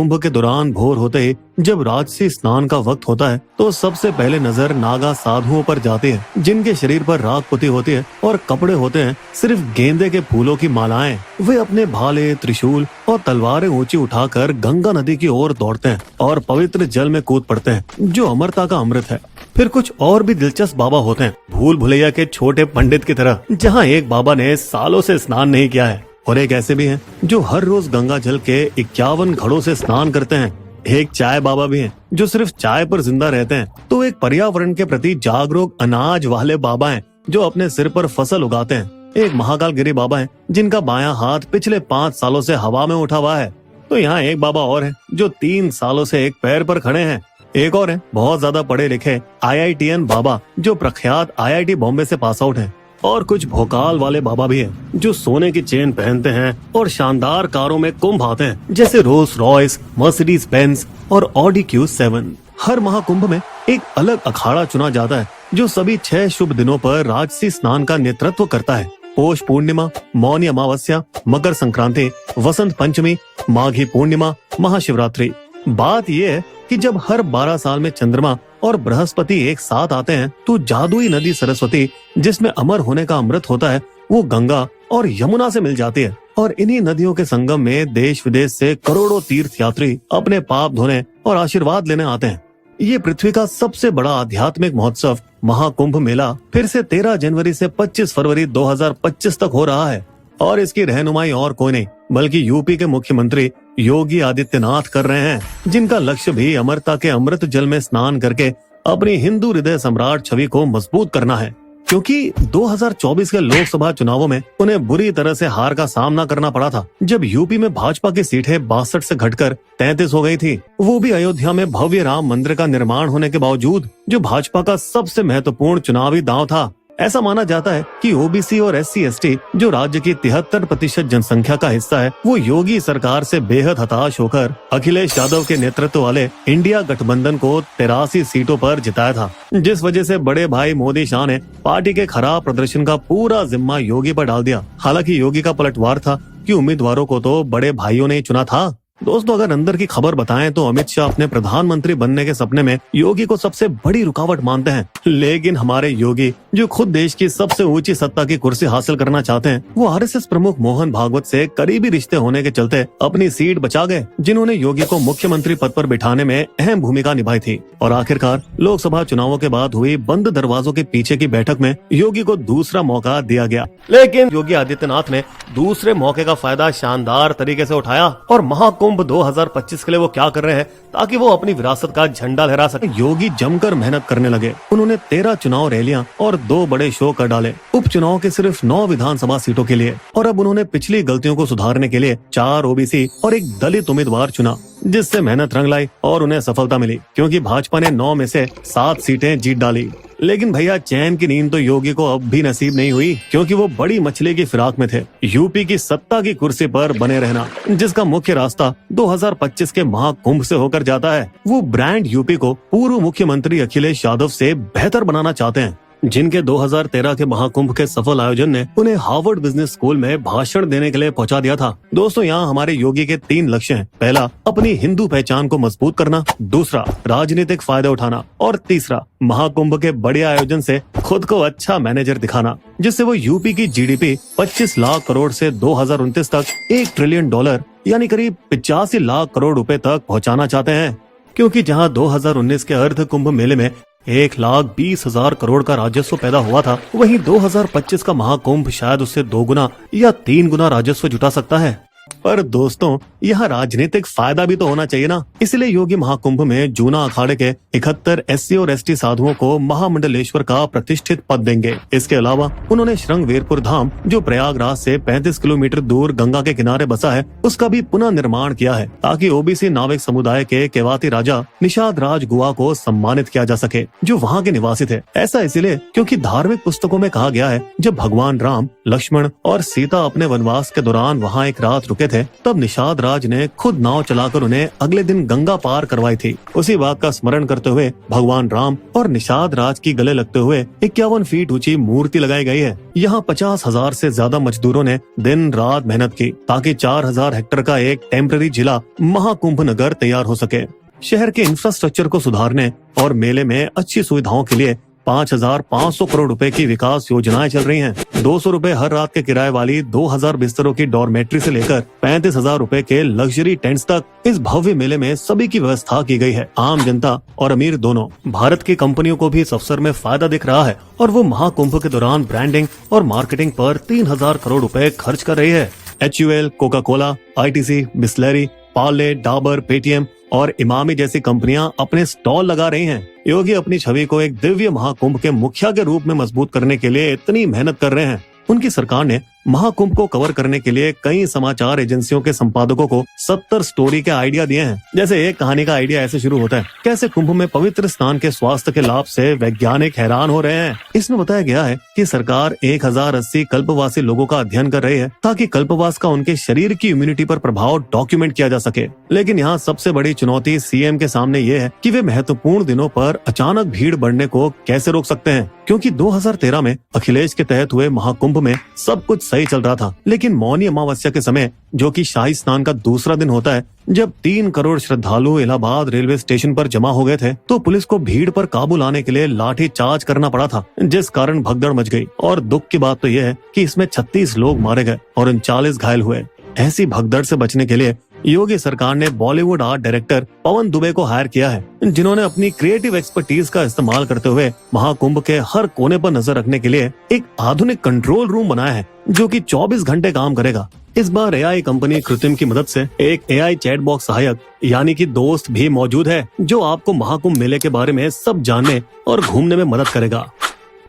कुंभ के दौरान भोर होते ही जब राजसी स्नान का वक्त होता है तो सबसे पहले नजर नागा साधुओं पर जाती है, जिनके शरीर पर राख पुती होती है और कपड़े होते हैं सिर्फ गेंदे के फूलों की मालाएं। वे अपने भाले, त्रिशूल और तलवारें ऊंची उठाकर गंगा नदी की ओर दौड़ते हैं और पवित्र जल में कूद पड़ते हैं, जो अमरता का अमृत है। फिर कुछ और भी दिलचस्प बाबा होते हैं, भूल भुलैया के छोटे पंडित की तरह, जहाँ एक बाबा ने सालों से स्नान नहीं किया है, और एक ऐसे भी हैं जो हर रोज गंगा जल के 51 घड़ों से स्नान करते हैं। एक चाय बाबा भी हैं जो सिर्फ चाय पर जिंदा रहते हैं। तो एक पर्यावरण के प्रति जागरूक अनाज वाले बाबा हैं जो अपने सिर पर फसल उगाते हैं। एक महाकाल गिरी बाबा हैं जिनका बायां हाथ पिछले 5 सालों से हवा में उठा हुआ है। तो यहाँ एक बाबा और है जो 3 सालों से एक पैर पर खड़े हैं। एक और है बहुत ज्यादा पढ़े लिखे IITN बाबा जो प्रख्यात IIT बॉम्बे से पास आउट है। और कुछ भोकाल वाले बाबा भी हैं जो सोने की चेन पहनते हैं और शानदार कारों में कुंभ आते हैं, जैसे रोल्स रॉयस, मर्सिडीज बेंज और ऑडी Q7। हर महाकुंभ में एक अलग अखाड़ा चुना जाता है जो सभी 6 शुभ दिनों पर राजसी स्नान का नेतृत्व करता है। पौष पूर्णिमा, मौनी अमावस्या, मकर संक्रांति, वसंत पंचमी, माघी पूर्णिमा, महाशिवरात्रि। बात यह है कि जब हर 12 साल में चंद्रमा और बृहस्पति एक साथ आते हैं तो जादुई नदी सरस्वती, जिसमें अमर होने का अमृत होता है, वो गंगा और यमुना से मिल जाती है। और इन्हीं नदियों के संगम में देश विदेश से करोड़ों तीर्थ यात्री अपने पाप धोने और आशीर्वाद लेने आते हैं। ये पृथ्वी का सबसे बड़ा आध्यात्मिक महोत्सव महाकुंभ मेला फिर से 13 जनवरी से 25 फरवरी 2025 तक हो रहा है। और इसकी रहनुमाई और कोई नहीं बल्कि यूपी के मुख्यमंत्री योगी आदित्यनाथ कर रहे हैं, जिनका लक्ष्य भी अमरता के अमृत जल में स्नान करके अपनी हिंदू हृदय सम्राट छवि को मजबूत करना है। क्योंकि 2024 के लोकसभा चुनावों में उन्हें बुरी तरह से हार का सामना करना पड़ा था, जब यूपी में भाजपा की सीटें 62 से घटकर 33 हो गई थी। वो भी अयोध्या में भव्य राम मंदिर का निर्माण होने के बावजूद, जो भाजपा का सबसे महत्वपूर्ण चुनावी दांव था। ऐसा माना जाता है कि ओबीसी और SC/ST जो राज्य की 73% जनसंख्या का हिस्सा है, वो योगी सरकार से बेहद हताश होकर अखिलेश यादव के नेतृत्व वाले इंडिया गठबंधन को 83 सीटों पर जिताया था, जिस वजह से बड़े भाई मोदी शाह ने पार्टी के खराब प्रदर्शन का पूरा जिम्मा योगी पर डाल दिया। हालांकि योगी का पलटवार था कि उम्मीदवारों को तो बड़े भाइयों ने ही चुना था। दोस्तों, अगर अंदर की खबर बताएं तो अमित शाह अपने प्रधानमंत्री बनने के सपने में योगी को सबसे बड़ी रुकावट मानते हैं। लेकिन हमारे योगी, जो खुद देश की सबसे ऊंची सत्ता की कुर्सी हासिल करना चाहते हैं, वो RSS प्रमुख मोहन भागवत से करीबी रिश्ते होने के चलते अपनी सीट बचा गए, जिन्होंने योगी को मुख्यमंत्री पद पर बिठाने में अहम भूमिका निभाई थी। और आखिरकार लोकसभा चुनावों के बाद हुई बंद दरवाजों के पीछे की बैठक में योगी को दूसरा मौका दिया गया। लेकिन योगी आदित्यनाथ ने दूसरे मौके का फायदा शानदार तरीके से उठाया और महाकुंभ 2025 के लिए वो क्या कर रहे हैं ताकि वो अपनी विरासत का झंडा लहरा सके। योगी जमकर मेहनत करने लगे। उन्होंने 13 चुनाव रैलियां और 2 बड़े शो कर डाले, उपचुनाव के सिर्फ 9 विधानसभा सीटों के लिए। और अब उन्होंने पिछली गलतियों को सुधारने के लिए 4 OBC और एक दलित उम्मीदवार चुना, जिससे मेहनत रंग लाई और उन्हें सफलता मिली, क्योंकि भाजपा ने 9 में से 7 सीटें जीत डाली। लेकिन भैया, चैन की नींद तो योगी को अब भी नसीब नहीं हुई, क्योंकि वो बड़ी मछली की फिराक में थे, यूपी की सत्ता की कुर्सी पर बने रहना, जिसका मुख्य रास्ता 2025 के महाकुंभ से होकर जाता है। वो ब्रांड यूपी को पूर्व मुख्यमंत्री अखिलेश यादव से बेहतर बनाना चाहते हैं, जिनके 2013 के महाकुंभ के सफल आयोजन ने उन्हें हार्वर्ड बिजनेस स्कूल में भाषण देने के लिए पहुंचा दिया था। दोस्तों, यहाँ हमारे योगी के 3 लक्ष्य हैं। पहला, अपनी हिंदू पहचान को मजबूत करना। दूसरा, राजनीतिक फायदा उठाना। और तीसरा, महाकुंभ के बड़े आयोजन से खुद को अच्छा मैनेजर दिखाना, जिससे वो यूपी की GDP 25 लाख करोड़ से 2029 तक $1 ट्रिलियन यानी करीब 85 लाख करोड़ रुपए तक पहुँचाना चाहते हैं। क्योंकि जहाँ 2019 के अर्ध कुंभ मेले में 1,20,000 करोड़ का राजस्व पैदा हुआ था, वहीं 2025 का महाकुंभ शायद उससे 2 गुना या 3 गुना राजस्व जुटा सकता है। पर दोस्तों, यहाँ राजनीतिक फायदा भी तो होना चाहिए ना। इसलिए योगी महाकुंभ में जूना अखाड़े के 71 SC और ST साधुओं को महामंडलेश्वर का प्रतिष्ठित पद देंगे। इसके अलावा उन्होंने श्रृंगवेरपुर धाम, जो प्रयागराज से 35 किलोमीटर दूर गंगा के किनारे बसा है, उसका भी पुनः निर्माण किया है, ताकि OBC नाविक समुदाय के केवाती राजा निषाद राज गुआ को सम्मानित किया जा सके, जो वहाँ के निवासी थे। ऐसा इसलिए क्योंकि धार्मिक पुस्तकों में कहा गया है, जब भगवान राम, लक्ष्मण और सीता अपने वनवास के दौरान वहाँ एक रात रुके चुके थे तब निषाद राज ने खुद नाव चलाकर उन्हें अगले दिन गंगा पार करवाई थी। उसी बात का स्मरण करते हुए भगवान राम और निषाद राज की गले लगते हुए 51 फीट ऊंची मूर्ति लगाई गई है। यहाँ 50,000 से ज्यादा मजदूरों ने दिन रात मेहनत की ताकि 4,000 हेक्टेयर का एक टेम्पररी जिला महाकुंभ नगर तैयार हो सके। शहर के इंफ्रास्ट्रक्चर को सुधारने और मेले में अच्छी सुविधाओं के लिए 5,500 करोड़ रुपए की विकास योजनाएं चल रही हैं। 200 रुपए हर रात के किराए वाली 2,000 बिस्तरों की डॉर्मेट्री से लेकर 35,000 रुपए के लग्जरी टेंट्स तक इस भव्य मेले में सभी की व्यवस्था की गई है। आम जनता और अमीर दोनों भारत की कंपनियों को भी इस अवसर में फायदा दिख रहा है और वो महाकुंभ के दौरान ब्रांडिंग और मार्केटिंग पर 3,000 करोड़ रुपए खर्च कर रही है। HUL, Coca Cola, ITC, Bisleri, Parle, Dabur, Paytm और इमामी जैसी कंपनियां अपने स्टॉल लगा रही हैं। योगी अपनी छवि को एक दिव्य महाकुंभ के मुखिया के रूप में मजबूत करने के लिए इतनी मेहनत कर रहे हैं। उनकी सरकार ने महाकुंभ को कवर करने के लिए कई समाचार एजेंसियों के संपादकों को 70 स्टोरी के आइडिया दिए हैं। जैसे एक कहानी का आइडिया ऐसे शुरू होता है, कैसे कुंभ में पवित्र स्नान के स्वास्थ्य के लाभ से वैज्ञानिक हैरान हो रहे हैं। इसमें बताया गया है कि सरकार 1080 कल्पवासी लोगों का अध्ययन कर रही है ताकि कल्पवास का उनके शरीर की इम्यूनिटी पर प्रभाव डॉक्यूमेंट किया जा सके। लेकिन यहाँ सबसे बड़ी चुनौती CM के सामने ये है कि वे महत्वपूर्ण दिनों पर अचानक भीड़ बढ़ने को कैसे रोक सकते हैं, क्योंकि 2013 में अखिलेश के तहत हुए महाकुंभ में सब कुछ सही चल रहा था। लेकिन मौनी अमावस्या के समय, जो कि शाही स्नान का दूसरा दिन होता है, जब 3 करोड़ श्रद्धालु इलाहाबाद रेलवे स्टेशन पर जमा हो गए थे तो पुलिस को भीड़ पर काबू लाने के लिए लाठी चार्ज करना पड़ा था, जिस कारण भगदड़ मच गई। और दुख की बात तो यह है कि इसमें 36 लोग मारे गए और 39 घायल हुए। ऐसी भगदड़ से बचने के लिए योगी सरकार ने बॉलीवुड आर्ट डायरेक्टर पवन दुबे को हायर किया है, जिन्होंने अपनी क्रिएटिव एक्सपर्टीज का इस्तेमाल करते हुए महाकुंभ के हर कोने पर नजर रखने के लिए एक आधुनिक कंट्रोल रूम बनाया है, जो कि 24 घंटे काम करेगा। इस बार AI कंपनी कृत्रिम की मदद से एक AI चैट बॉक्स सहायक यानी कि दोस्त भी मौजूद है, जो आपको महाकुंभ मेले के बारे में सब जानने और घूमने में मदद करेगा।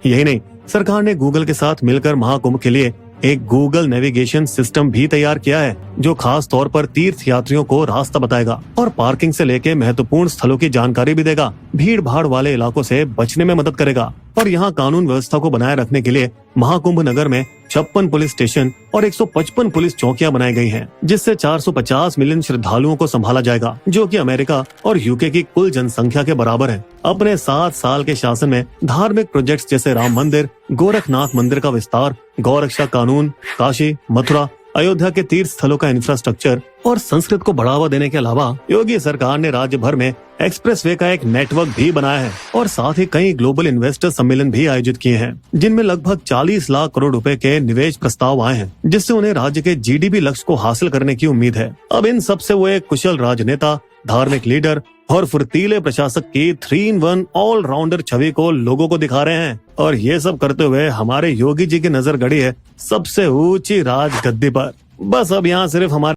यही नहीं, सरकार ने गूगल के साथ मिलकर महाकुंभ के लिए एक गूगल नेविगेशन सिस्टम भी तैयार किया है, जो खास तौर पर तीर्थ यात्रियों को रास्ता बताएगा और पार्किंग से लेके महत्वपूर्ण स्थलों की जानकारी भी देगा। भीड़ भाड़ वाले इलाकों से बचने में मदद करेगा। और यहाँ कानून व्यवस्था को बनाए रखने के लिए महाकुंभ नगर में 56 पुलिस स्टेशन और 155 पुलिस चौकियां बनाई गई हैं, जिससे 450 मिलियन श्रद्धालुओं को संभाला जाएगा, जो कि अमेरिका और UK की कुल जनसंख्या के बराबर है। अपने 7 साल के शासन में धार्मिक प्रोजेक्ट्स जैसे राम मंदिर, गोरखनाथ मंदिर का विस्तार, गौरक्षा कानून, काशी, मथुरा, अयोध्या के तीर्थ स्थलों का इंफ्रास्ट्रक्चर और संस्कृत को बढ़ावा देने के अलावा योगी सरकार ने राज्य भर में एक्सप्रेसवे का एक नेटवर्क भी बनाया है और साथ ही कई ग्लोबल इन्वेस्टर सम्मेलन भी आयोजित किए हैं, जिनमें लगभग 40 लाख करोड़ रुपए के निवेश प्रस्ताव आए हैं, जिससे उन्हें राज्य के GDP लक्ष्य को हासिल करने की उम्मीद है। अब इन सबसे वो एक कुशल राजनेता, धार्मिक लीडर और फुर्तीले प्रशासक की 3-in-1 ऑलराउंडर छवि को लोगों को दिखा रहे हैं। और ये सब करते हुए हमारे योगी जी की नजर गड़ी है सबसे ऊंची राज गद्दी पर। बस अब यहाँ सिर्फ हमारे